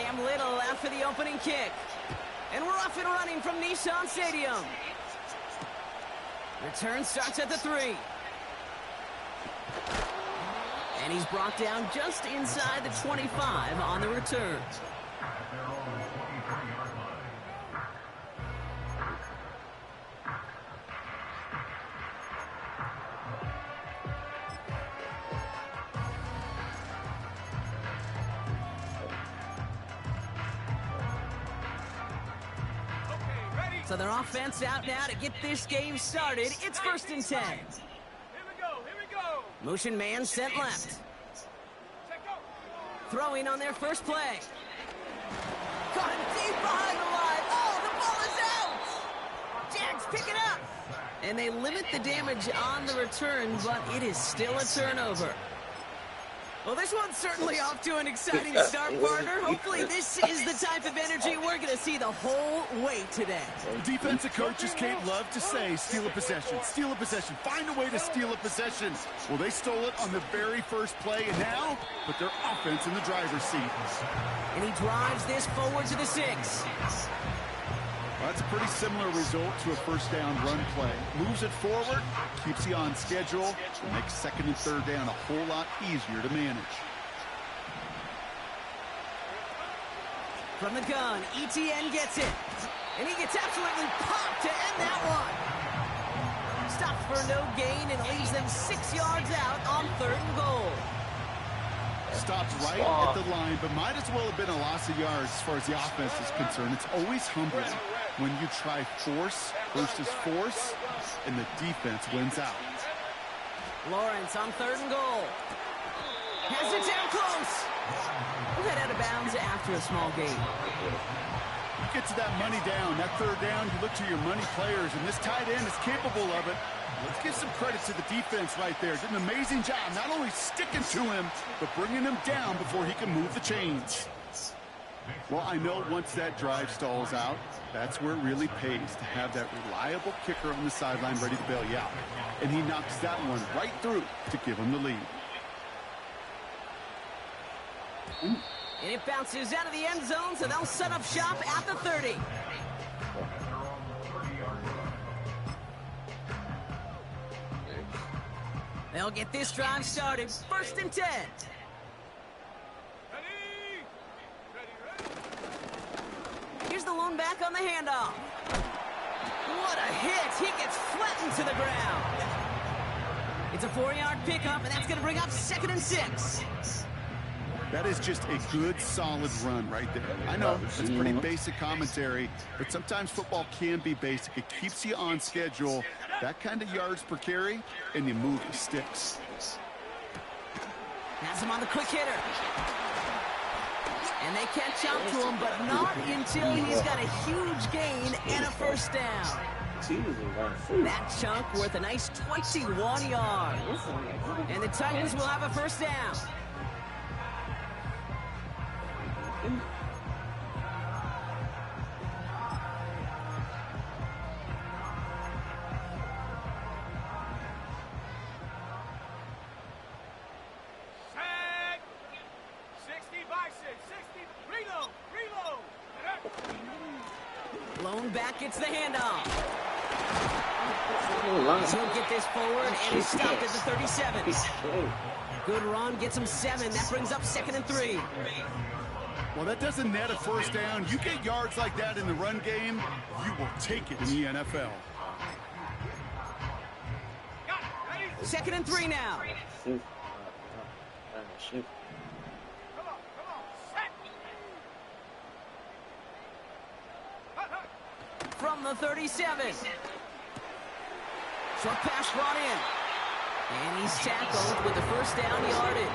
Cam Little out for the opening kick. And we're off and running from Nissan Stadium. Return starts at the 3. And he's brought down just inside the 25 on the return. So their offense out now to get this game started. It's 1st and 10. Here we go. Motion man sent left. Throwing on their first play. Caught him deep behind the line. Oh, the ball is out. Jags pick it up. And they limit the damage on the return, but it is still a turnover. Well, this one's certainly off to an exciting start, partner. Hopefully this is the type of energy we're going to see the whole way today. Defensive coaches, Kate, love to say, steal a possession, find a way to steal a possession. Well, they stole it on the very first play, and now put their offense in the driver's seat. And he drives this forward to the 6. Well, that's a pretty similar result to a first down run play. Moves it forward, keeps you on schedule, and makes 2nd and 3rd down a whole lot easier to manage. From the gun, ETN gets it. And he gets absolutely popped to end that one. Stops for no gain and leaves them 6 yards out on 3rd and goal. Stopped right at the line, but might as well have been a loss of yards as far as the offense is concerned. It's always humbling when you try force versus force, and the defense wins out. Lawrence on 3rd and goal. Has it down close. We'll head out of bounds after a small gain. You get to that money down, that 3rd down, you look to your money players, and this tight end is capable of it. Let's give some credit to the defense right there. Did an amazing job, not only sticking to him, but bringing him down before he can move the chains. Well, I know once that drive stalls out, that's where it really pays to have that reliable kicker on the sideline ready to bail you out. And he knocks that one right through to give him the lead. And it bounces out of the end zone, so they'll set up shop at the 30. They'll get this drive started. 1st and 10. Here's the lone back on the handoff. What a hit. He gets flattened to the ground. It's a 4-yard pickup, and that's going to bring up 2nd and 6. That is just a good, solid run right there. I know, it's pretty basic commentary, but sometimes football can be basic. It keeps you on schedule. That kind of yards per carry, and you move the sticks. Has him on the quick hitter. And they catch up to him, but not until he's got a huge gain and a 1st down. That chunk worth a nice 21 yards. And the Titans will have a 1st down. Lone back gets the handoff. He'll get this forward, and he's stopped at the 37. Good run, gets him 7. That brings up 2nd and 3. Well, that doesn't net a 1st down. You get yards like that in the run game, you will take it in the NFL. 2nd and 3 now. From the 37. Short pass brought in. And he's tackled with the 1st down yardage.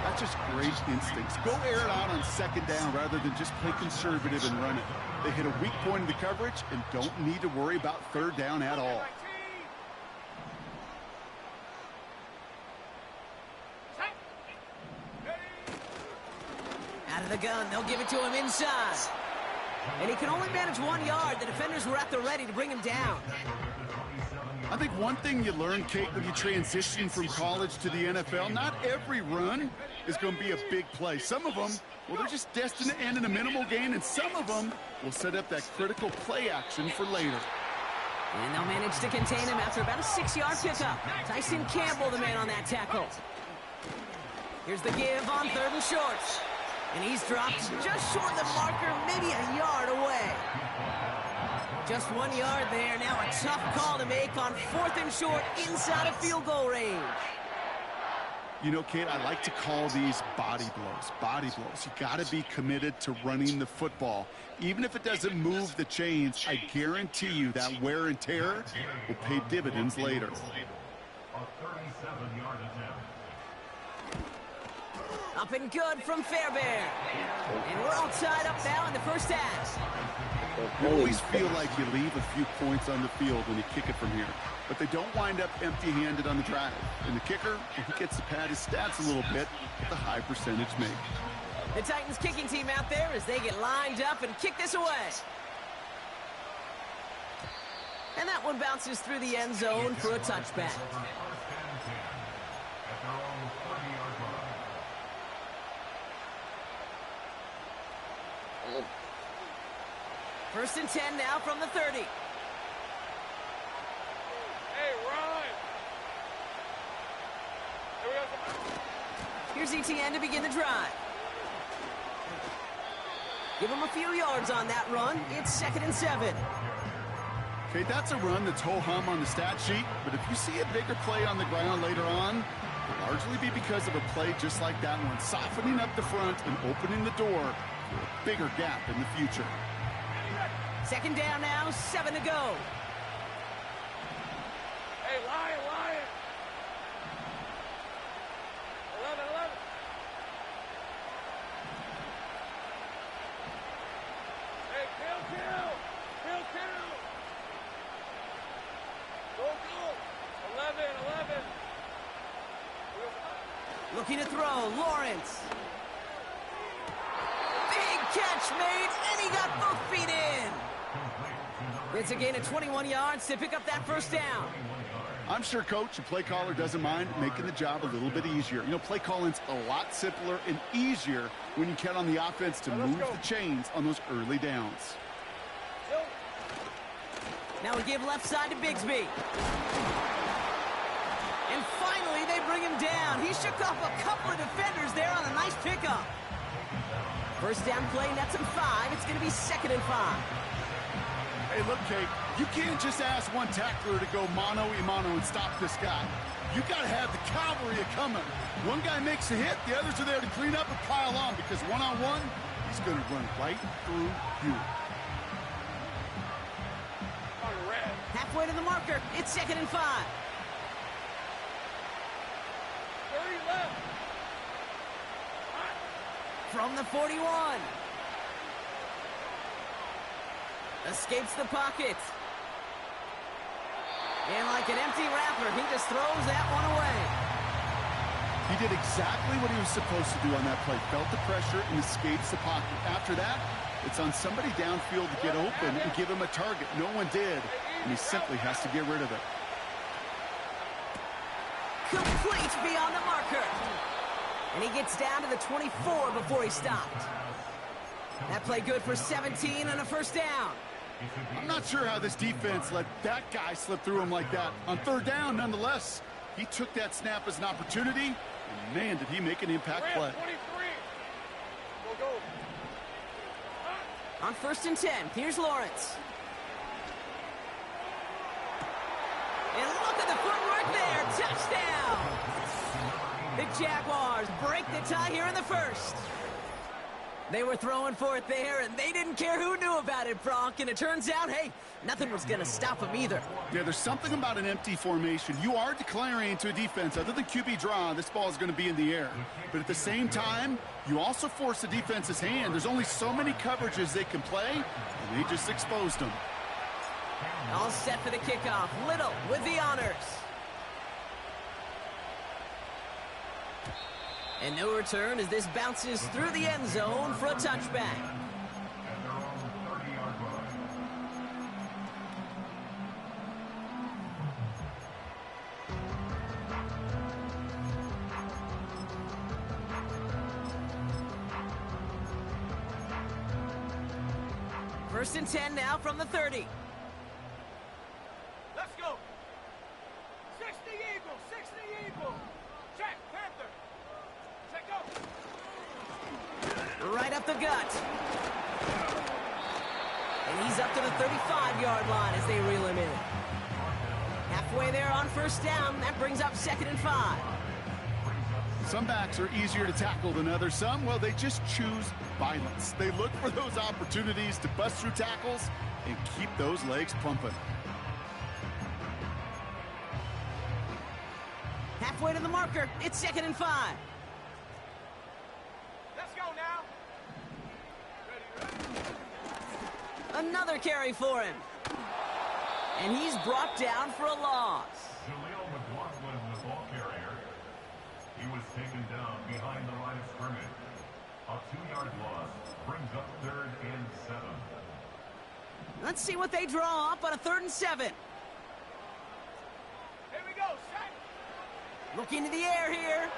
That's just great instincts. Go air it out on 2nd down rather than just play conservative and run it. They hit a weak point in the coverage and don't need to worry about 3rd down at all. Out of the gun, they'll give it to him inside. And he can only manage 1 yard. The defenders were at the ready to bring him down. I think one thing you learn, Kate, when you transition from college to the NFL, not every run is going to be a big play. Some of them, well, they're just destined to end in a minimal gain, and some of them will set up that critical play action for later. And they'll manage to contain him after about a 6-yard pickup. Tyson Campbell, the man on that tackle. Here's the give on 3rd and short. And he's dropped just short of the marker, maybe a yard away. Just 1 yard there. Now a tough call to make on 4th and short inside of field goal range. You know, Kate, I like to call these body blows. Body blows. You got to be committed to running the football. Even if it doesn't move the chains, I guarantee you that wear and tear will pay dividends later. Up and good from Fairbairn. And we're all tied up now in the first half. You always feel like you leave a few points on the field when you kick it from here. But they don't wind up empty-handed on the drive. And the kicker, he gets to pad his stats a little bit with the high percentage make. The Titans kicking team out there as they get lined up and kick this away. And that one bounces through the end zone for a touchback. First and 10 now from the 30. Hey, run! Here's ETN to begin the drive. Give him a few yards on that run. It's 2nd and 7. Okay, that's a run that's ho-hum on the stat sheet, but if you see a bigger play on the ground later on, it'll largely be because of a play just like that one, softening up the front and opening the door for a bigger gap in the future. 2nd down now, 7 to go. Hey, Lion! 11. Hey, kill! Go! 11. Looking to throw, Lawrence. Big catch made, and he got both feet in. It's a gain of 21 yards to pick up that first down. I'm sure, Coach, a play caller doesn't mind making the job a little bit easier. You know, play calling's a lot simpler and easier when you count on the offense to move the chains on those early downs. Now we give left side to Bigsby. And finally, they bring him down. He shook off a couple of defenders there on a nice pickup. First down play, nets him 5. It's going to be 2nd and 5. Hey, look, Kate, you can't just ask one tackler to go mano-a-mano and stop this guy. You got to have the cavalry coming. One guy makes a hit, the others are there to clean up and pile on, because one-on-one, he's going to run right through you. Halfway to the marker, it's 2nd and 5. 30 left. From the 41. Escapes the pocket. And like an empty wrapper, he just throws that one away. He did exactly what he was supposed to do on that play. Felt the pressure and escapes the pocket. After that, it's on somebody downfield to get open and give him a target. No one did, and he simply has to get rid of it. Complete beyond the marker. And he gets down to the 24 before he stopped. That play good for 17 and a first down. I'm not sure how this defense let that guy slip through him like that. On 3rd down, nonetheless, he took that snap as an opportunity, and man, did he make an impact play. 23. Go. On 1st and 10, here's Lawrence. And look at the footwork there. Touchdown! The Jaguars break the tie here in the first. They were throwing for it there, and they didn't care who knew about it, Brock. And it turns out, hey, nothing was going to stop them either. Yeah, there's something about an empty formation. You are declaring to a defense, other than QB draw, this ball is going to be in the air. But at the same time, you also force the defense's hand. There's only so many coverages they can play, and they just exposed them. All set for the kickoff. Little with the honors. And no return as this bounces through the end zone for a touchback. First and 10 now from the 30. Let's go. 60 Eagle, 60 Eagle. Check, Panther. Check go. Right up the gut. And he's up to the 35-yard line as they reel him in. Halfway there on first down. That brings up 2nd and 5. Some backs are easier to tackle than others. Some, well, they just choose violence. They look for those opportunities to bust through tackles and keep those legs pumping. Halfway to the marker. It's 2nd and 5. Let's go now. Ready. Another carry for him. And he's brought down for a loss. Jaleel McLaughlin, the ball carrier. He was taken down behind the line of scrimmage. A 2-yard loss brings up 3rd and 7. Let's see what they draw up on a 3rd and 7. Here we go, set. Look into the air here.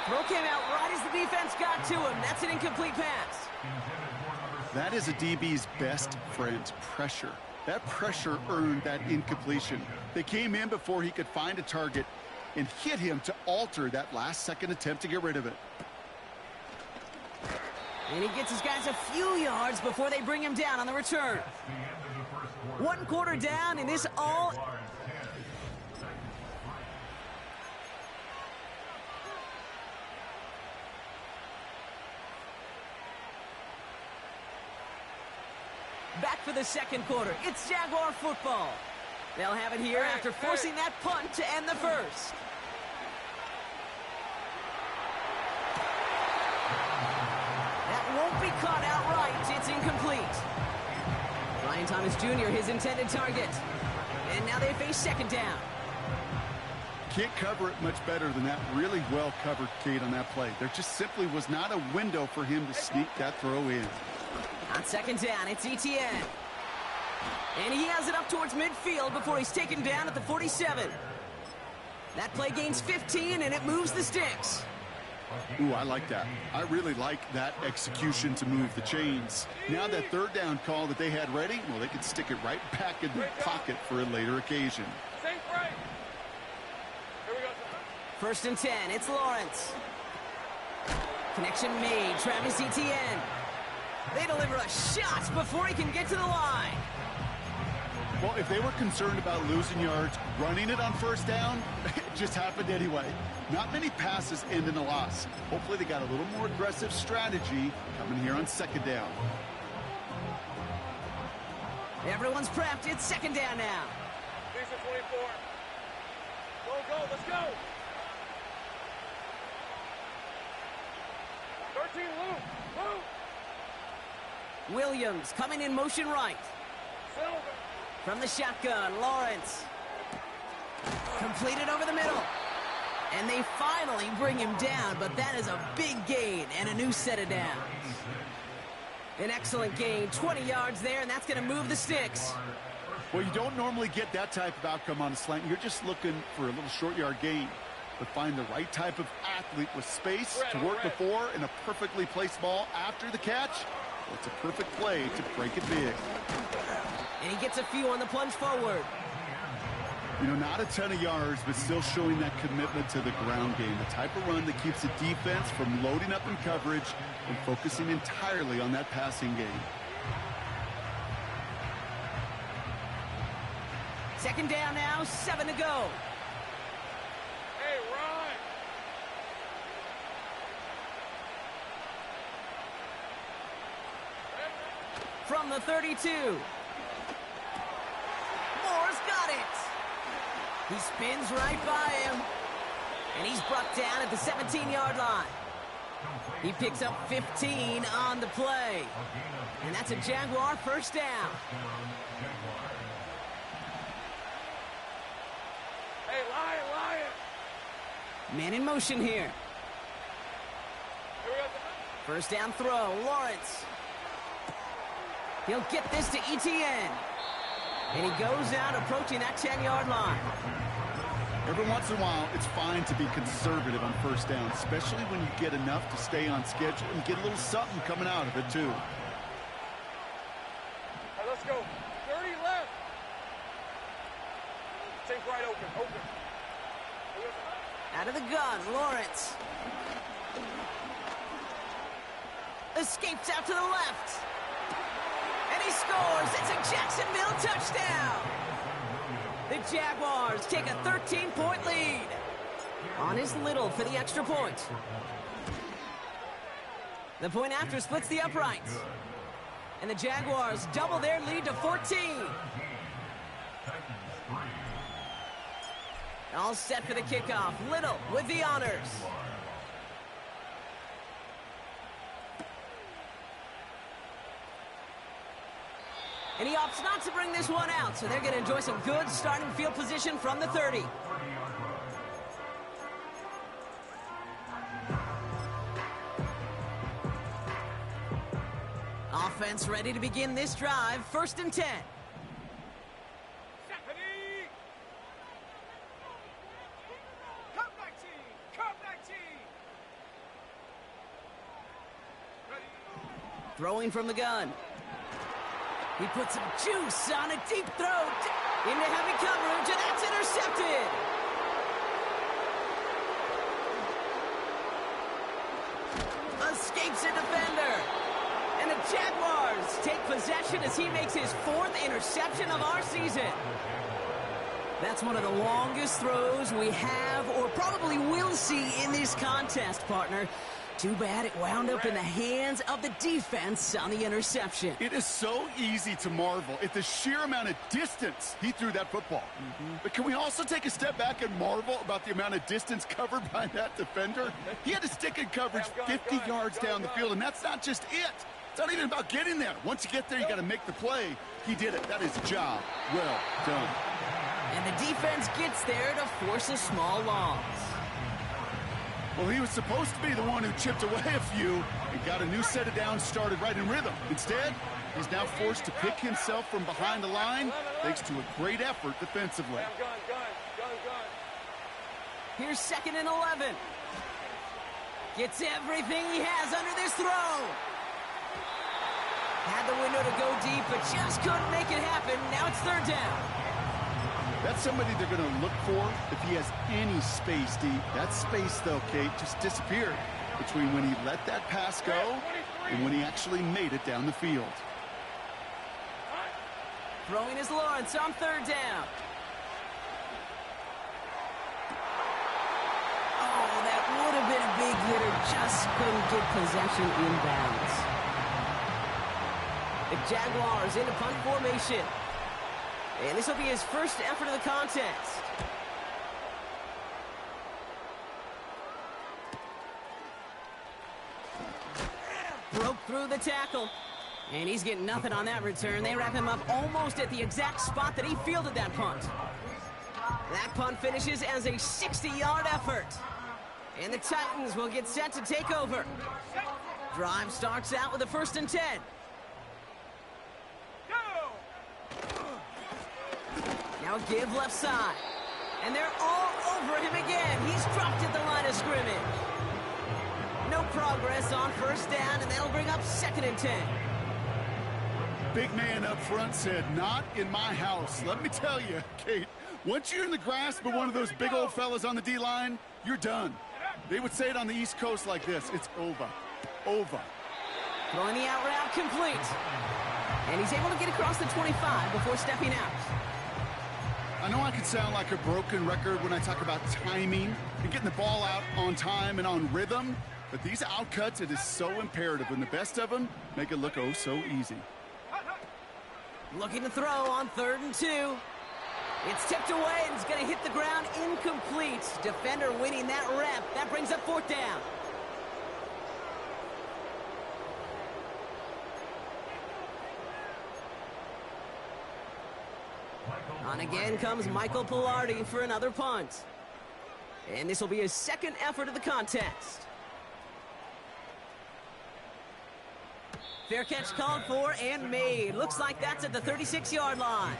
Throw came out right as the defense got to him. That's an incomplete pass. That is a DB's best friend, pressure. That pressure earned that incompletion. They came in before he could find a target and hit him to alter that last-second attempt to get rid of it. And he gets his guys a few yards before they bring him down on the return. 1 quarter down, and this all... Back for the 2nd quarter. It's Jaguar football. They'll have it here after forcing that punt to end the first. That won't be caught outright. It's incomplete. Brian Thomas Jr., his intended target. And now they face 2nd down. Can't cover it much better than that. Really well covered, Kate, on that play. There just simply was not a window for him to sneak that throw in. On 2nd down, it's Etienne. And he has it up towards midfield before he's taken down at the 47. That play gains 15, and it moves the sticks. Ooh, I like that. I really like that execution to move the chains. Now that 3rd down call that they had ready, well, they could stick it right back in the pocket for a later occasion. Safe right. Here we go. 1st and 10, it's Lawrence. Connection made, Travis Etienne. They deliver a shot before he can get to the line. Well, if they were concerned about losing yards, running it on 1st down, it just happened anyway. Not many passes end in a loss. Hopefully they got a little more aggressive strategy coming here on 2nd down. Everyone's prepped. It's 2nd down now. These are 24. Go, let's go. 13, Luke. Williams coming in motion right. Silver. From the shotgun, Lawrence. Completed over the middle. And they finally bring him down, but that is a big gain and a new set of downs. An excellent gain, 20 yards there, and that's going to move the sticks. Well, you don't normally get that type of outcome on a slant. You're just looking for a little short yard gain. But find the right type of athlete with space to work before and a perfectly placed ball after the catch. Well, it's a perfect play to break it big. And he gets a few on the plunge forward. You know, not a ton of yards, but still showing that commitment to the ground game. The type of run that keeps the defense from loading up in coverage and focusing entirely on that passing game. 2nd down now, 7 to go. Hey, Ron. From the 32. Moore's got it. He spins right by him. And he's brought down at the 17-yard line. He picks up 15 on the play. And that's a Jaguar 1st down. Hey, Lion. Man in motion here. Here we go. 1st down throw, Lawrence. He'll get this to Etienne. And he goes out approaching that 10-yard line. Every once in a while, it's fine to be conservative on 1st down, especially when you get enough to stay on schedule and get a little something coming out of it, too. let's go. 30 left. Take right, open. Out of the gun, Lawrence. Escapes out to the left. And he scores. It's a Jacksonville touchdown. The Jaguars take a 13-point lead. On is Little for the extra point. The point after splits the uprights. And the Jaguars double their lead to 14. All set for the kickoff. Little with the honors. And he opts not to bring this one out, so they're going to enjoy some good starting field position from the 30. Offense ready to begin this drive. 1st and 10. Throwing from the gun. He puts some juice on a deep throw into heavy coverage, and that's intercepted. Escapes a defender. And the Jaguars take possession as he makes his 4th interception of our season. That's one of the longest throws we have or probably will see in this contest, partner. Too bad it wound up in the hands of the defense on the interception. It is so easy to marvel at the sheer amount of distance he threw that football. But can we also take a step back and marvel about the amount of distance covered by that defender? He had to stick in coverage 50 yards down the field, and that's not just it. It's not even about getting there. Once you get there, you got to make the play. He did it. That is a job well done. And the defense gets there to force a small loss. Well, he was supposed to be the one who chipped away a few and got a new set of downs started right in rhythm. Instead, he's now forced to pick himself from behind the line thanks to a great effort defensively. Gun. Here's 2nd and 11. Gets everything he has under this throw. Had the window to go deep, but just couldn't make it happen. Now it's 3rd down. That's somebody they're going to look for if he has any space deep. That space, though, Kate, just disappeared between when he let that pass go and when he actually made it down the field. Throwing is Lawrence on 3rd down. Oh, that would have been a big hitter. Just couldn't get possession inbounds. The Jaguars into punt formation. And this will be his 1st effort of the contest. Broke through the tackle. And he's getting nothing on that return. They wrap him up almost at the exact spot that he fielded that punt. That punt finishes as a 60-yard effort. And the Titans will get set to take over. Drive starts out with a 1st and 10. Now give left side. And they're all over him again. He's dropped at the line of scrimmage. No progress on 1st down, and that'll bring up 2nd and 10. Big man up front said, not in my house. Let me tell you, Kate, once you're in the grasp of one of those big old fellas on the D-line, you're done. They would say it on the East Coast like this. It's over. Over. Throwing the out route complete. And he's able to get across the 25 before stepping out. I know I could sound like a broken record when I talk about timing and getting the ball out on time and on rhythm, but these outcuts, it is so imperative, and the best of them make it look oh so easy. Looking to throw on 3rd and 2. It's tipped away and it's going to hit the ground incomplete. Defender winning that rep. That brings up 4th down. On again comes Michael Pilardi for another punt. And this will be his 2nd effort of the contest. Fair catch called for and made. Looks like that's at the 36-yard line.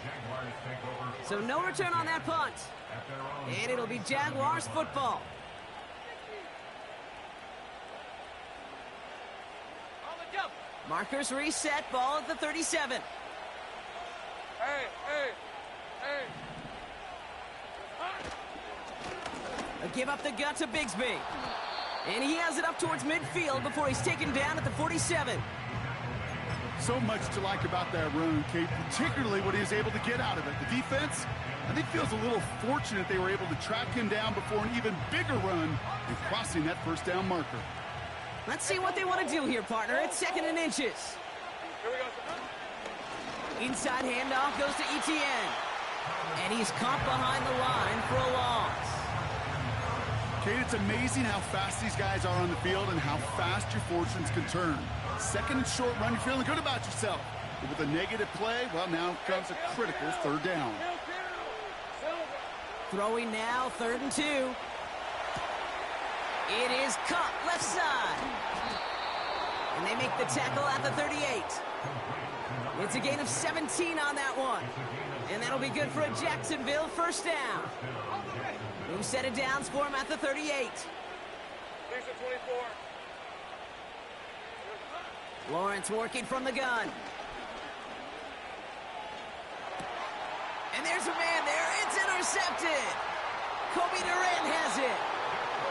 So no return on that punt. And it'll be Jaguars football. Markers reset, ball at the 37. Hey, hey, hey. A give up the gut to Bigsby. And he has it up towards midfield before he's taken down at the 47. So much to like about that run, Kate, particularly what he was able to get out of it. The defense, I think, feels a little fortunate they were able to track him down before an even bigger run and crossing that first down marker. Let's see what they want to do here, partner. It's 2nd and inches. Here we go. Inside handoff goes to Etienne. And he's caught behind the line for a loss. Kate, it's amazing how fast these guys are on the field and how fast your fortunes can turn. 2nd and short run, you're feeling good about yourself. But with a negative play, well, now comes a critical 3rd down. Throwing now, 3rd and 2. It is cut left side. And they make the tackle at the 38. It's a gain of 17 on that one. And that'll be good for a Jacksonville 1st down. New set of downs for him at the 38. 24. Lawrence working from the gun. And there's a man there. It's intercepted. Kobe Durant has it.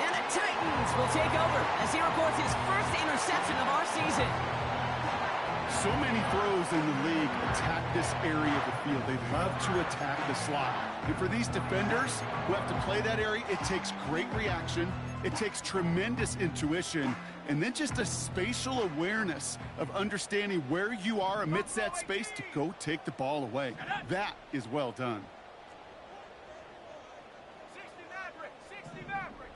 And the Titans will take over as he records his first interception of our season. So many throws in the league attack this area of the field. They love to attack the slot. And for these defenders who have to play that area, it takes great reaction. It takes tremendous intuition. And then just a spatial awareness of understanding where you are amidst that space to go take the ball away. That is well done. 60 Maverick.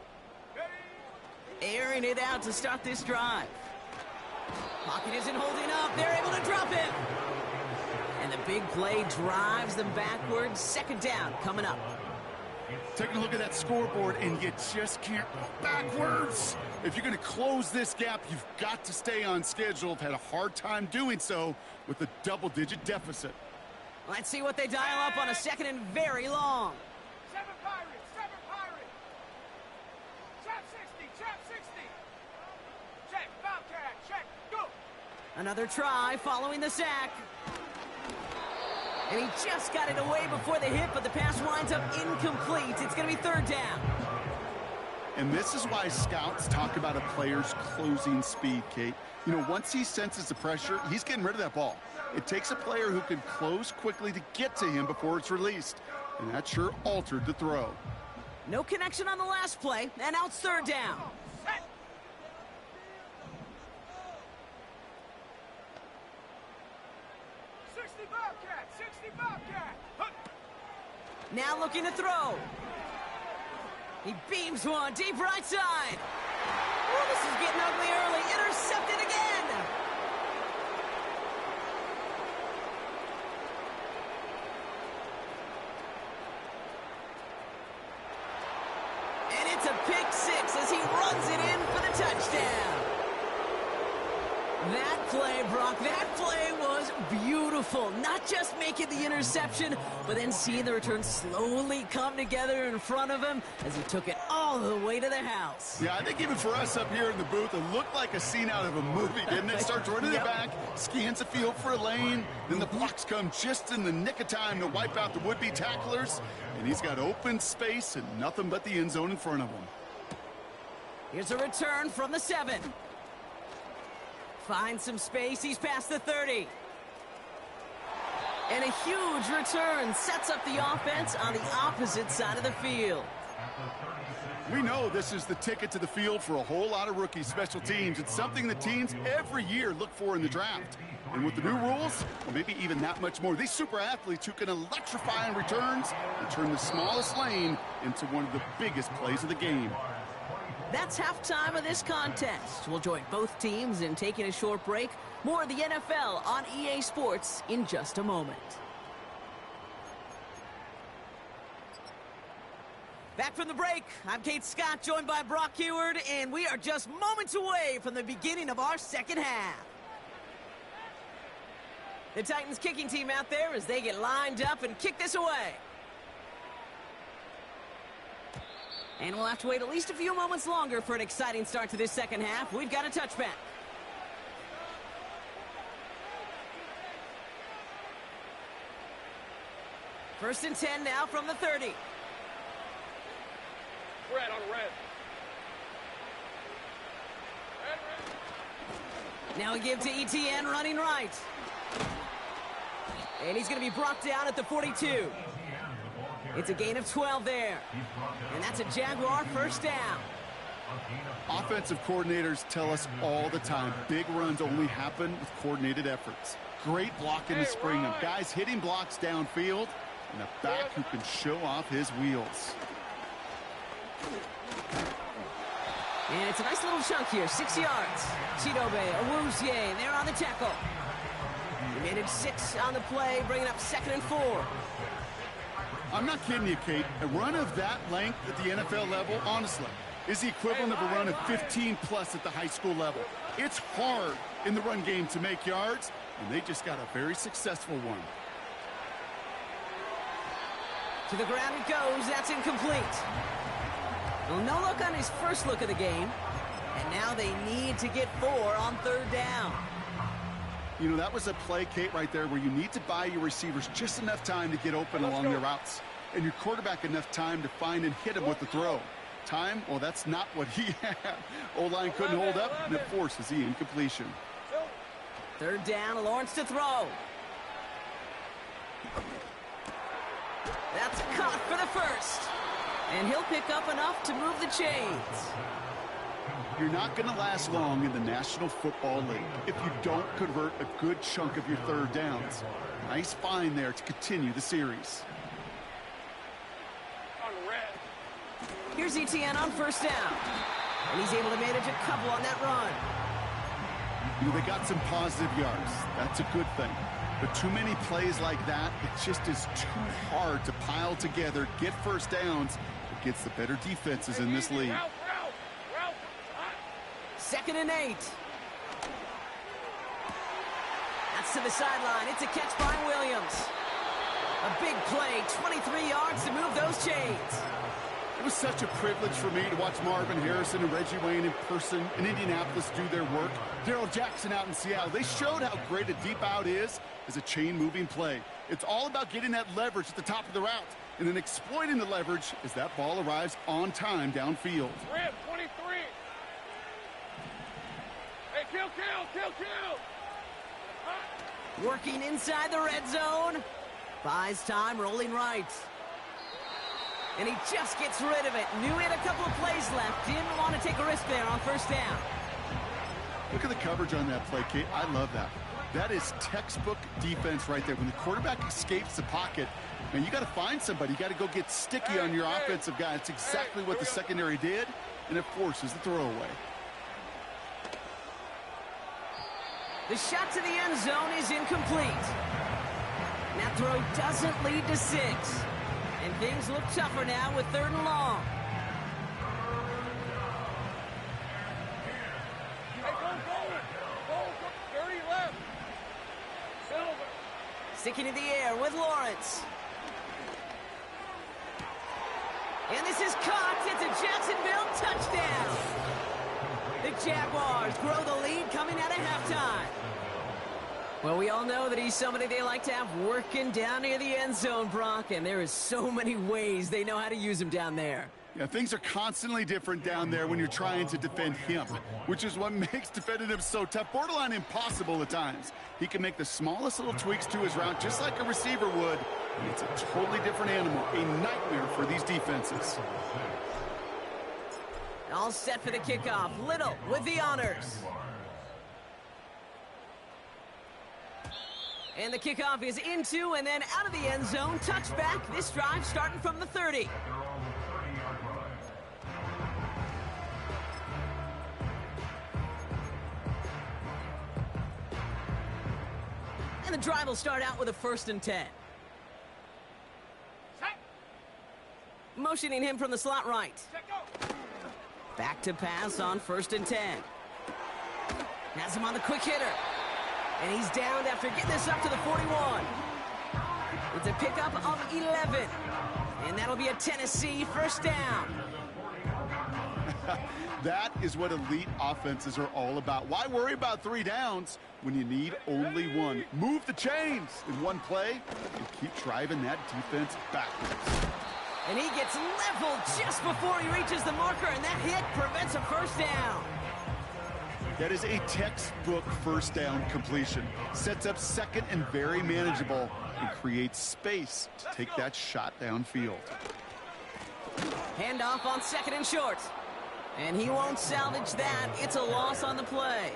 Airing it out to start this drive. Pocket isn't holding up. They're able to drop him. And the big play drives them backwards. 2nd down coming up. Taking a look at that scoreboard, and you just can't go backwards. If you're going to close this gap, you've got to stay on schedule. I've had a hard time doing so with a double-digit deficit. Let's see what they dial up on a 2nd and very long. 7 Pirates. Chap 60. Check, Bobcat, check, go. Another try following the sack. And he just got it away before the hit, but the pass winds up incomplete. It's going to be 3rd down. And this is why scouts talk about a player's closing speed, Kate. You know, once he senses the pressure, he's getting rid of that ball. It takes a player who can close quickly to get to him before it's released. And that sure altered the throw. No connection on the last play, and now it's 3rd down. Set. Bobcat. Now looking to throw. He beams one deep right side. Oh, this is getting ugly early. Intercepted again. And it's a pick 6 as he runs it in for the touchdown. That play, Brock, that play was beautiful. Not just making the interception, but then seeing the return slowly come together in front of him as he took it all the way to the house. Yeah, I think even for us up here in the booth, it looked like a scene out of a movie, didn't it? Starts running it back, scans the field for a lane, then the blocks come just in the nick of time to wipe out the would-be tacklers, and he's got open space and nothing but the end zone in front of him. Here's a return from the 7. Finds some space. He's past the 30. And a huge return sets up the offense on the opposite side of the field. We know this is the ticket to the field for a whole lot of rookie special teams. It's something the teams every year look for in the draft. And with the new rules, well, maybe even that much more. These super athletes who can electrify on returns and turn the smallest lane into one of the biggest plays of the game. That's halftime of this contest. We'll join both teams in taking a short break. More of the NFL on EA Sports in just a moment. Back from the break, I'm Kate Scott, joined by Brock Huard, and we are just moments away from the beginning of our second half. The Titans kicking team out there as they get lined up and kick this away. And we'll have to wait at least a few moments longer for an exciting start to this second half. We've got a touchback. First and 10 now from the 30. Red on red. Now a give to ETN running right. And he's going to be brought down at the 42. It's a gain of 12 there. And that's a Jaguar first down. Offensive coordinators tell us all the time, big runs only happen with coordinated efforts. Great blocking to spring them. Guys hitting blocks downfield, and a back who can show off his wheels. And it's a nice little chunk here, 6 yards. Chidobe, Awuzie, there on the tackle. He made it 6 on the play, bringing up 2nd and 4. I'm not kidding you, Kate. A run of that length at the NFL level, honestly, is the equivalent of a run of 15-plus at the high school level. It's hard in the run game to make yards, and they just got a very successful one. To the ground it goes. That's incomplete. Well, no look on his first look of the game. And now they need to get 4 on 3rd down. You know, that was a play, Kate, right there where you need to buy your receivers just enough time to get open along their routes. And your quarterback enough time to find and hit him with the throw. Time, well, that's not what he had. O-line couldn't hold up, and it forces the incompletion. 3rd down, Lawrence to throw. That's caught for the first. And he'll pick up enough to move the chains. You're not going to last long in the National Football League if you don't convert a good chunk of your 3rd downs. Nice find there to continue the series. Here's ETN on 1st down. And he's able to manage a couple on that run. You know, they got some positive yards. That's a good thing. But too many plays like that, it just is too hard to pile together, get 1st downs against the better defenses in this league. 2nd and 8. That's to the sideline. It's a catch by Williams. A big play, 23 yards to move those chains. It was such a privilege for me to watch Marvin Harrison and Reggie Wayne in person in Indianapolis do their work. Darrell Jackson out in Seattle. They showed how great a deep out is as a chain-moving play. It's all about getting that leverage at the top of the route and then exploiting the leverage as that ball arrives on time downfield. Red 23. Hey, kill. Working inside the red zone. Buys time, rolling right. And he just gets rid of it. Knew he had a couple of plays left. Didn't want to take a risk there on 1st down. Look at the coverage on that play, Kate. I love that. That is textbook defense right there. When the quarterback escapes the pocket, man, you got to find somebody. You got to go get sticky on your offensive guy. That's exactly what the secondary did, and it forces the throwaway. The shot to the end zone is incomplete. That throw doesn't lead to 6. And things look tougher now with 3rd and long. Hey, go. 30 left. Silver. Sticking in the air with Lawrence. And this is caught. It's a Jacksonville touchdown. The Jaguars grow the lead coming out of halftime. Well, we all know that he's somebody they like to have working down near the end zone, Brock, and there is so many ways they know how to use him down there. Yeah, things are constantly different down there when you're trying to defend him, which is what makes defending him so tough, borderline impossible at times. He can make the smallest little tweaks to his route just like a receiver would, and it's a totally different animal, a nightmare for these defenses. All set for the kickoff. Little with the honors. And the kickoff is into and then out of the end zone. Touchback. This drive starting from the 30. And the drive will start out with a 1st and 10. Motioning him from the slot right. Back to pass on 1st and 10. Has him on the quick hitter. And he's downed after getting this up to the 41. It's a pickup of 11. And that'll be a Tennessee 1st down. That is what elite offenses are all about. Why worry about 3 downs when you need only 1? Move the chains in one play and keep driving that defense backwards. And he gets leveled just before he reaches the marker, and that hit prevents a first down. That is a textbook first down completion. Sets up second and very manageable and creates space to take that shot downfield. Handoff on 2nd and short. And he won't salvage that. It's a loss on the play.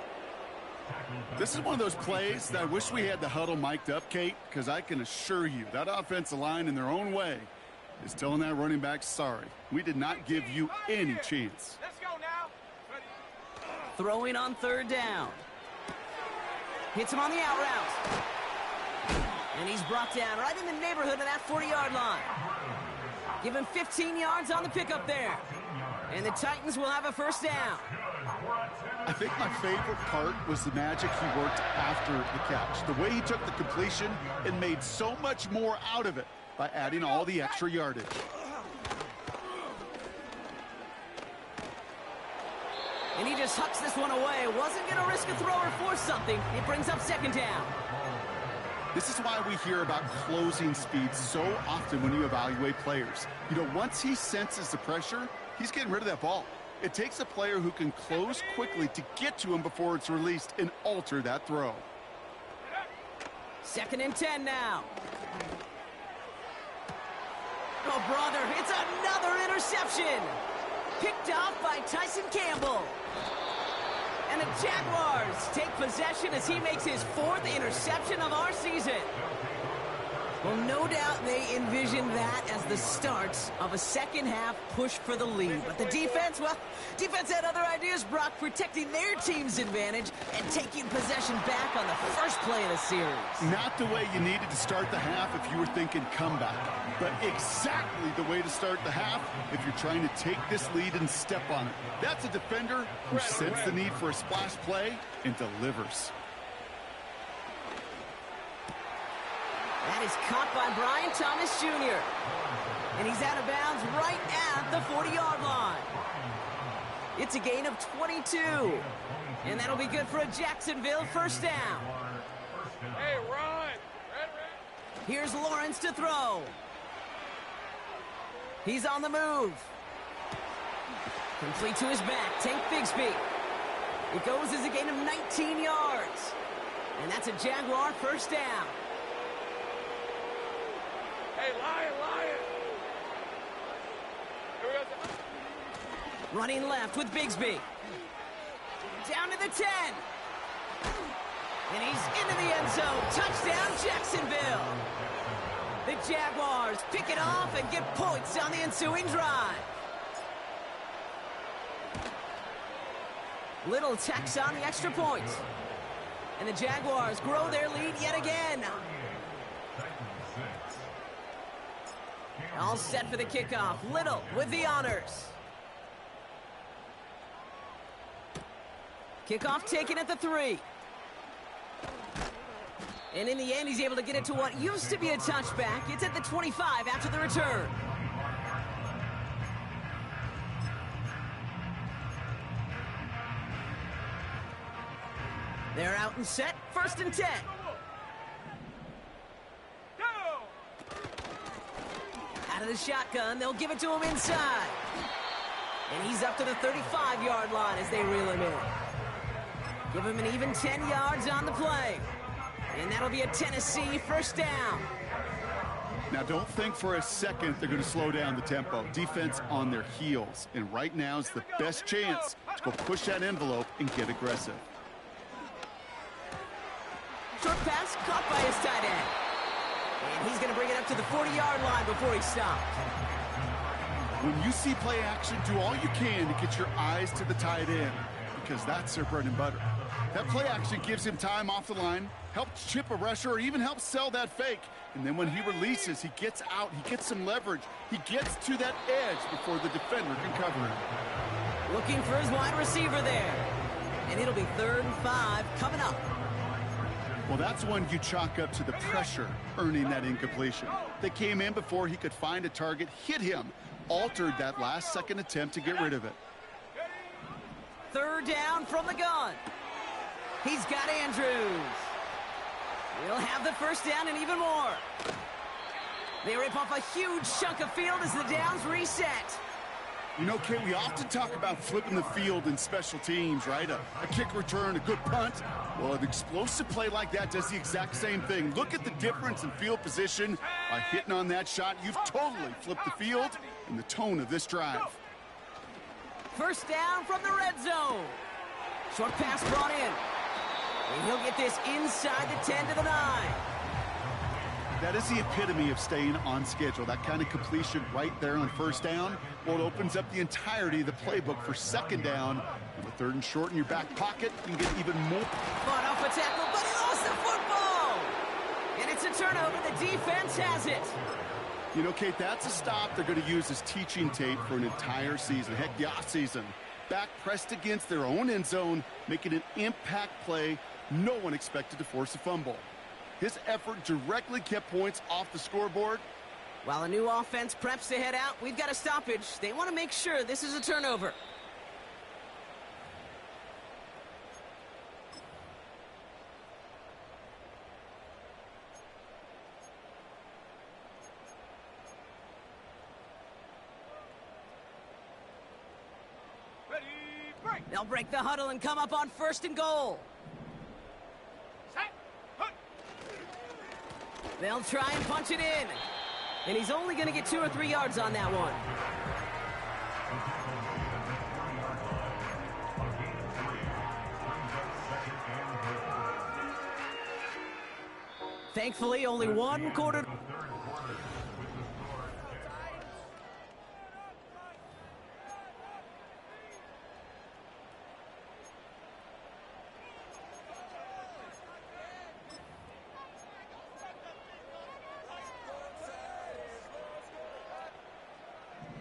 This is one of those plays that I wish we had the huddle mic'd up, Kate, because I can assure you that offensive line in their own way is telling that running back, sorry, we did not give you any chance. Let's go now. Throwing on 3rd down. Hits him on the out route. And he's brought down right in the neighborhood of that 40-yard line. Give him 15 yards on the pickup there. And the Titans will have a first down. I think my favorite part was the magic he worked after the catch. The way he took the completion and made so much more out of it by adding all the extra yardage. And he just hucks this one away. Wasn't going to risk a throw or force something. It brings up 2nd down. This is why we hear about closing speed so often when you evaluate players. You know, once he senses the pressure, he's getting rid of that ball. It takes a player who can close quickly to get to him before it's released and alter that throw. 2nd and 10 now. Oh, brother, it's another interception. Picked off by Tyson Campbell. And the Jaguars take possession as he makes his 4th interception of our season. Well, no doubt they envisioned that as the start of a second-half push for the lead. But the defense, well, defense had other ideas, Brock, protecting their team's advantage and taking possession back on the first play of the series. Not the way you needed to start the half if you were thinking comeback, but exactly the way to start the half if you're trying to take this lead and step on it. That's a defender who sensed the need for a splash play and delivers. That is caught by Brian Thomas Jr. And he's out of bounds right at the 40-yard line. It's a gain of 22. And that'll be good for a Jacksonville first down. Hey, run. Here's Lawrence to throw. He's on the move. Complete to his back, Tank Bigsby. It goes as a gain of 19 yards. And that's a Jaguar first down. Hey, Lion. Here we go. Running left with Bigsby. Down to the 10. And he's into the end zone. Touchdown, Jacksonville. The Jaguars pick it off and get points on the ensuing drive. Little tacks on the extra point. And the Jaguars grow their lead yet again. All set for the kickoff. Little with the honors. Kickoff taken at the 3. And in the end, he's able to get it to what used to be a touchback. It's at the 25 after the return. They're out and set. 1st and 10. Out of the shotgun, they'll give it to him inside. And he's up to the 35-yard line as they reel him in. Give him an even 10 yards on the play. And that'll be a Tennessee first down. Now, don't think for a second they're going to slow down the tempo. Defense on their heels. And right now is the best chance to go push that envelope and get aggressive. Short pass caught by his tight end. And he's going to bring it up to the 40-yard line before he stops. When you see play action, do all you can to get your eyes to the tight end, because that's their bread and butter. That play action gives him time off the line, helps chip a rusher, or even helps sell that fake. And then when he releases, he gets out, he gets some leverage. He gets to that edge before the defender can cover him. Looking for his wide receiver there. And it'll be 3rd and 5 coming up. Well, that's one you chalk up to the pressure earning that incompletion. They came in before he could find a target, hit him, altered that last-second attempt to get rid of it. third down from the gun. He's got Andrews. He'll have the first down and even more. They rip off a huge chunk of field as the downs reset. You know, Kate, we often talk about flipping the field in special teams, right? A kick return, a good punt. Well, an explosive play like that does the exact same thing. Look at the difference in field position. By hitting on that shot, you've totally flipped the field and the tone of this drive. First down from the red zone. Short pass brought in. And he'll get this inside the 10 to the 9. That is the epitome of staying on schedule. That kind of completion right there on first down. Well, it opens up the entirety of the playbook for second down. On the third and short in your back pocket, you can get even more. Fought off a tackle, but he lost the football. And it's a turnover. The defense has it. You know, Kate, that's a stop they're going to use as teaching tape for an entire season. Heck, the offseason. Back pressed against their own end zone, making an impact play. No one expected to force a fumble. His effort directly kept points off the scoreboard. While a new offense preps to head out, we've got a stoppage. They want to make sure this is a turnover. Ready, break. They'll break the huddle and come up on first and goal. Set. Hut. They'll try and punch it in. And he's only going to get 2 or 3 yards on that one. Thankfully, only one quarter.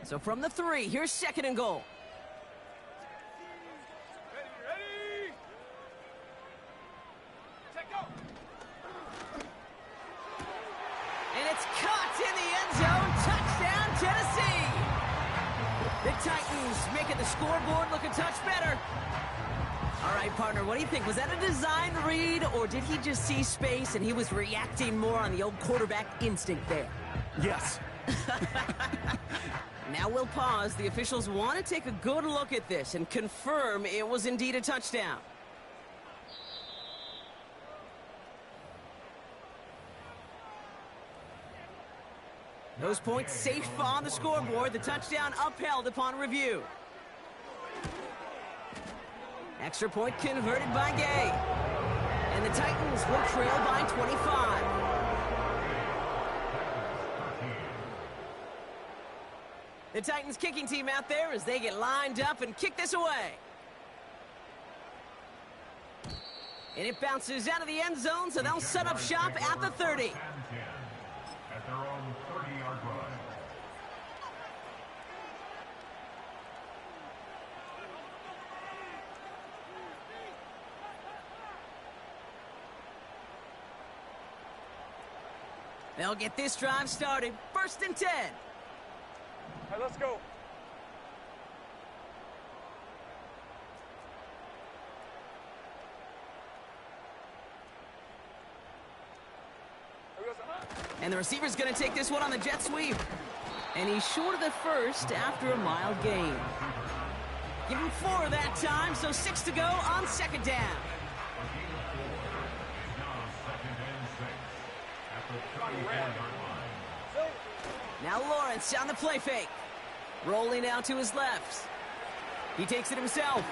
So from the 3, here's second and goal. Ready. Take go. And it's caught in the end zone. Touchdown, Tennessee. The Titans making the scoreboard look a touch better. All right, partner, what do you think? Was that a design read, or did he just see space and he was reacting more on the old quarterback instinct there? Yes. Now we'll pause. The officials want to take a good look at this and confirm it was indeed a touchdown. Those points safe on the scoreboard. The touchdown upheld upon review. Extra point converted by Gay. And the Titans will trail by 25. The Titans kicking team out there as they get lined up and kick this away. And it bounces out of the end zone, so they'll set up shop at the 30. At their own 30-yard line. They'll get this drive started. First and 10. All right, let's go. Here we go, son. And the receiver's going to take this one on the jet sweep. And he's short of the first after a mild gain. Give him 4 that time, so 6 to go on second down. Now Lawrence on the play fake. Rolling out to his left. He takes it himself.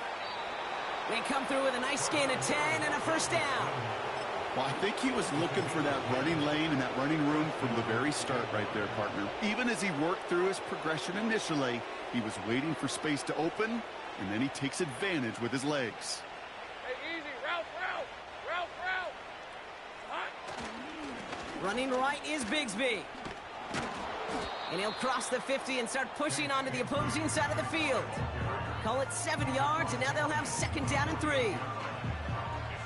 They come through with a nice gain of 10 and a first down. Well, I think he was looking for that running lane and that running room from the very start right there, partner. Even as he worked through his progression initially, he was waiting for space to open, and then he takes advantage with his legs. Hey, easy. Route. Hot. Running right is Bigsby. And he'll cross the 50 and start pushing onto the opposing side of the field. Call it 7 yards, and now they'll have second down and 3.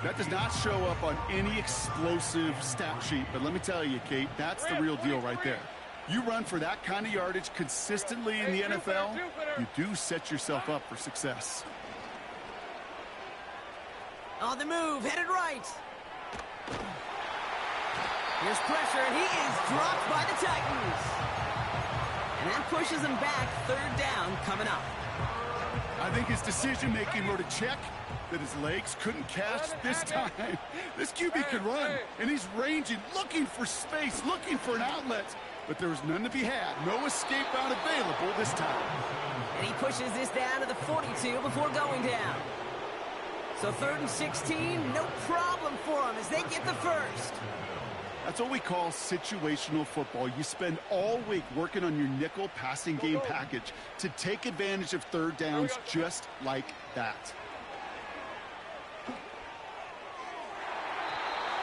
That does not show up on any explosive stat sheet, but let me tell you, Kate, that's the real deal right there. You run for that kind of yardage consistently in the NFL, you do set yourself up for success. On the move, headed right. Here's pressure, and he is dropped by the Titans. And that pushes him back. Third down coming up. I think his decision-making wrote a check that his legs couldn't catch this time. This QB can run, and he's ranging, looking for space, looking for an outlet. But there was none to be had. No escape route available this time. And he pushes this down to the 42 before going down. So 3rd and 16, no problem for him as they get the first. That's what we call situational football. You spend all week working on your nickel passing game package to take advantage of third downs just like that.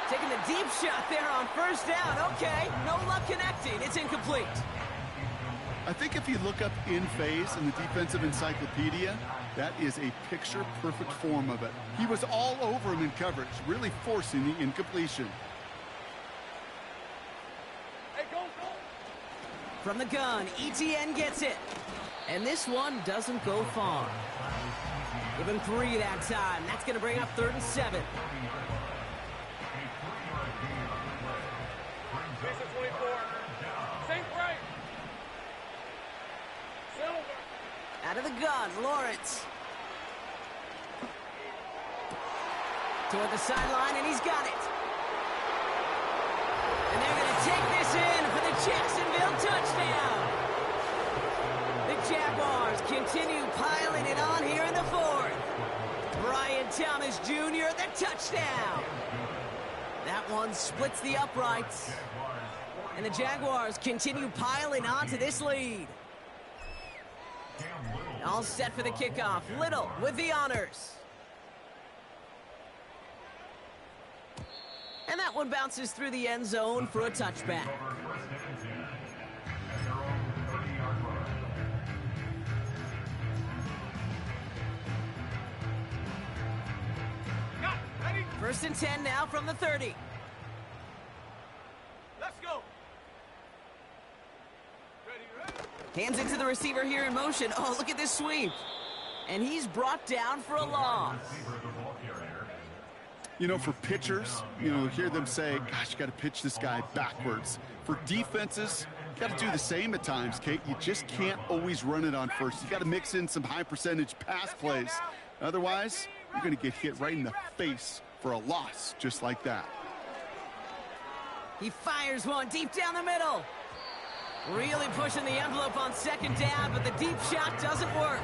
Taking the deep shot there on first down. Okay, no luck connecting. It's incomplete. I think if you look up in phase in the defensive encyclopedia, that is a picture-perfect form of it. He was all over him in coverage, really forcing the incompletion. Hey, go. From the gun, ETN gets it. And this one doesn't go far. Give him 3 that time. That's going to bring up 3rd and 7. Jason 24. Sink right. Silver. Out of the gun, Lawrence. Toward the sideline, and he's got it. And they're going to take this in for the Jacksonville touchdown. The Jaguars continue piling it on here in the 4th. Brian Thomas Jr., the touchdown. That one splits the uprights. And the Jaguars continue piling on to this lead. All set for the kickoff. Little with the honors. And that one bounces through the end zone for a touchback. First and 10 now from the 30. Let's go. Hands it to the receiver here in motion. Oh, look at this sweep. And he's brought down for a loss. You know, for pitchers, you hear them say, gosh, you got to pitch this guy backwards. For defenses, you got to do the same at times, Kate. You just can't always run it on first. You got to mix in some high percentage pass plays. Otherwise, you're going to get hit right in the face for a loss just like that. He fires one deep down the middle. Really pushing the envelope on second down, but the deep shot doesn't work.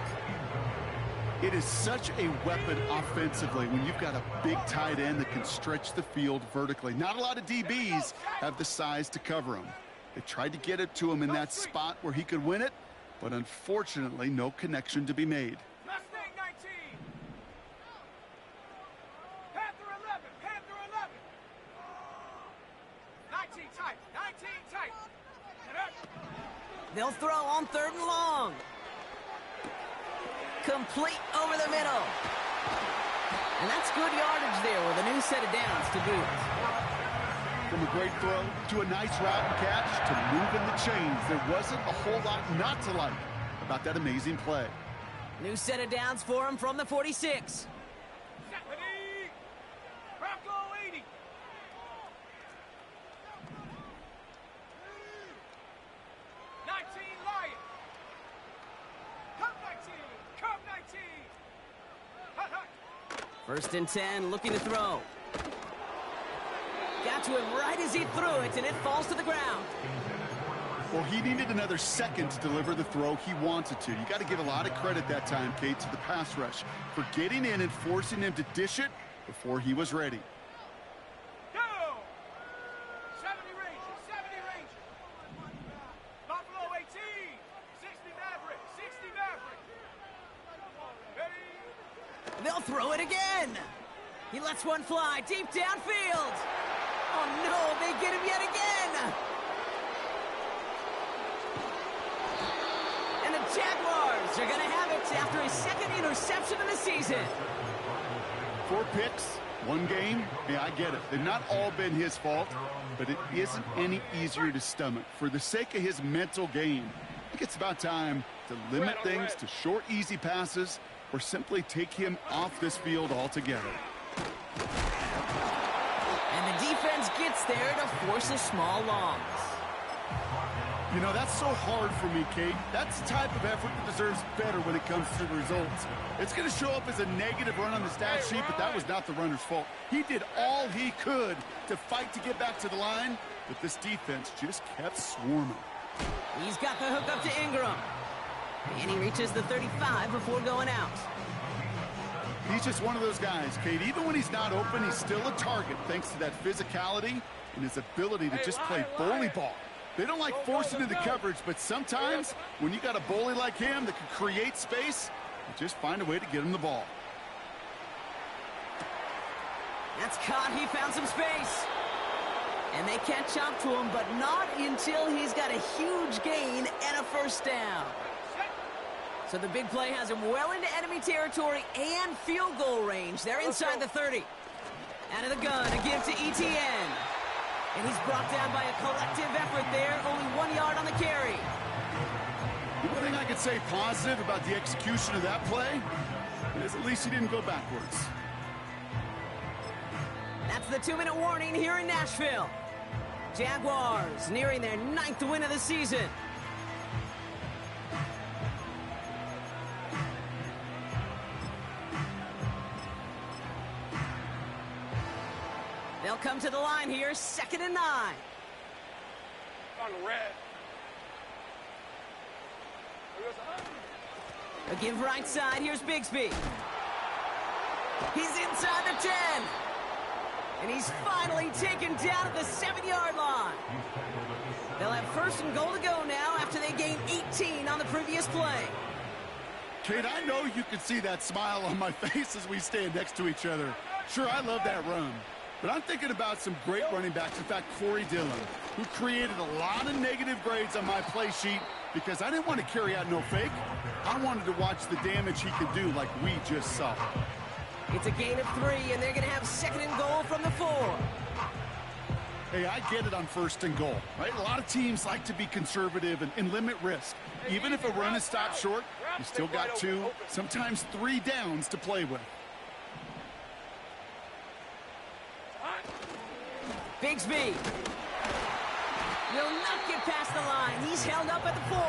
It is such a weapon offensively when you've got a big tight end that can stretch the field vertically. Not a lot of DBs have the size to cover him. They tried to get it to him in that spot where he could win it, but unfortunately, no connection to be made. Mustang 19. Panther 11. Panther 11. 19 tight. 19 tight. They'll throw on 3rd and long. Complete over the middle. And that's good yardage there with a new set of downs to boot. From a great throw to a nice route and catch to moving the chains, there wasn't a whole lot not to like about that amazing play. New set of downs for him from the 46. Stephanie. Bronco 80. First and 10, looking to throw. Got to him right as he threw it, and it falls to the ground. Well, he needed another second to deliver the throw he wanted to. You got to give a lot of credit that time, Kate, to the pass rush for getting in and forcing him to dish it before he was ready. Go! 70 Rangers, 70 Rangers. Buffalo 18, 60 Maverick, 60 Maverick. Ready? They'll throw it again. He lets one fly deep downfield. Oh, no, they get him yet again. And the Jaguars are going to have it after his second interception of the season. 4 picks, 1 game. Yeah, I get it. They've not all been his fault, but it isn't any easier to stomach. For the sake of his mental game, I think it's about time to limit things to short, easy passes or simply take him off this field altogether. defense gets there to force a small loss. You know, that's so hard for me, Kate. That's the type of effort that deserves better when it comes to the results. It's going to show up as a negative run on the stat sheet, but that was not the runner's fault. He did all he could to fight to get back to the line, but this defense just kept swarming. He's got the hook up to Ingram. And he reaches the 35 before going out. He's just one of those guys, Kate. Even when he's not open, he's still a target thanks to that physicality and his ability to just play bully ball. They don't like forcing into coverage, but sometimes when you got a bully like him that can create space, you just find a way to get him the ball. That's caught. He found some space. And they catch up to him, but not until he's got a huge gain and a first down. So the big play has him well into enemy territory and field goal range. They're inside the 30. Out of the gun, a give to ETN. And he's brought down by a collective effort there. Only 1 yard on the carry. The one thing I could say positive about the execution of that play is at least he didn't go backwards. That's the 2-minute warning here in Nashville. Jaguars nearing their 9th win of the season. They'll come to the line here, 2nd and 9. On the red. A give right side, here's Bigsby. He's inside the 10. And he's finally taken down at the 7-yard line. They'll have 1st and goal to go now after they gained 18 on the previous play. Kate, I know you can see that smile on my face as we stand next to each other. Sure, I love that run. But I'm thinking about some great running backs. In fact, Corey Dillon, who created a lot of negative grades on my play sheet because I didn't want to carry out no fake. I wanted to watch the damage he could do like we just saw. It's a gain of 3, and they're going to have 2nd and goal from the 4. Hey, I get it on 1st and goal, right? A lot of teams like to be conservative and limit risk. Even if a run is stopped short, you still got 2, sometimes 3 downs to play with. Bigsby will not get past the line. He's held up at the 4.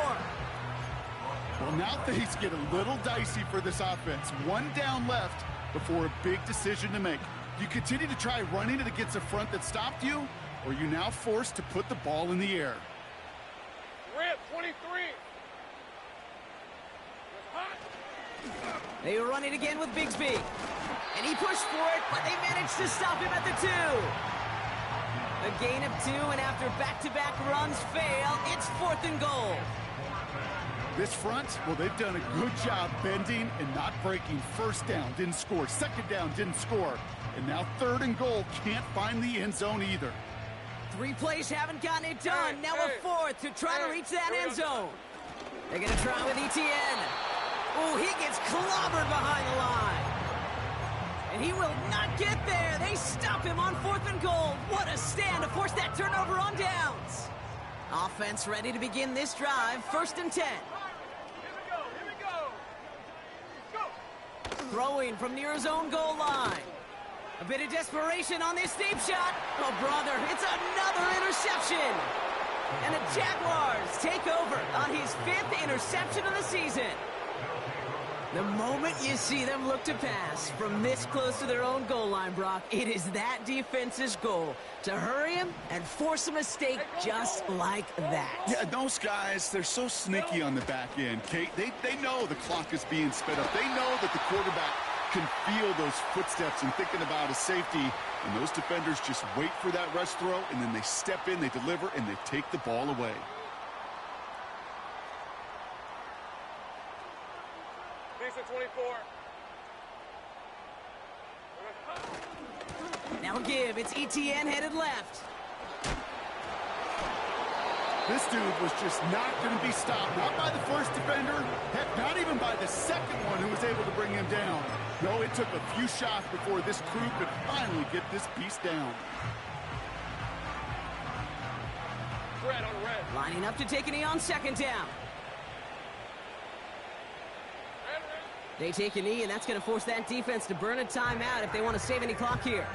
Well, now things get a little dicey for this offense. 1 down left before a big decision to make. You continue to try running it against a front that stopped you, or you're now forced to put the ball in the air. Red 23. They run it again with Bigsby. And he pushed for it, but they managed to stop him at the 2. A gain of 2, and after back-to-back runs fail, it's 4th and goal. This front, well, they've done a good job bending and not breaking. 1st down, didn't score. 2nd down, didn't score. And now 3rd and goal, can't find the end zone either. 3 plays haven't gotten it done. Now a 4th to try to reach that end zone. They're going to try with ETN. Oh, he gets clobbered behind the line. And he will not get there. They stop him on 4th and goal. What a stand to force that turnover on downs. Offense ready to begin this drive. 1st and 10. Here we go. Throwing from near his own goal line. A bit of desperation on this deep shot. Oh, brother, it's another interception. And the Jaguars take over on his 5th interception of the season. The moment you see them look to pass from this close to their own goal line, Brock, it is that defense's goal to hurry him and force a mistake just like that. Yeah, those guys, they're so sneaky on the back end, Kate. They know the clock is being sped up. They know that the quarterback can feel those footsteps and thinking about his safety. And those defenders just wait for that rush throw, and then they step in, they deliver, and they take the ball away. Decent 24. Now a give. It's ETN headed left. This dude was just not going to be stopped. Not by the 1st defender. Heck, not even by the 2nd one who was able to bring him down. No, it took a few shots before this crew could finally get this beast down. Red on red. Lining up to take a knee on 2nd down. They take a knee, and that's going to force that defense to burn a timeout if they want to save any clock here.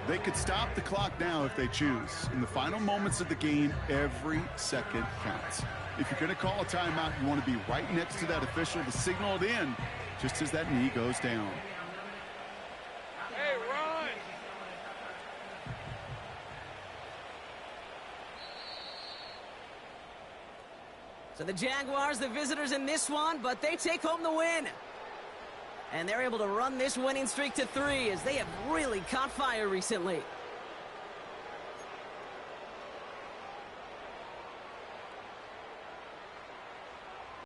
They could stop the clock now if they choose. In the final moments of the game, every second counts. If you're going to call a timeout, you want to be right next to that official to signal it in just as that knee goes down. Hey, run! So the Jaguars, the visitors in this one, but they take home the win. And they're able to run this winning streak to 3 as they have really caught fire recently.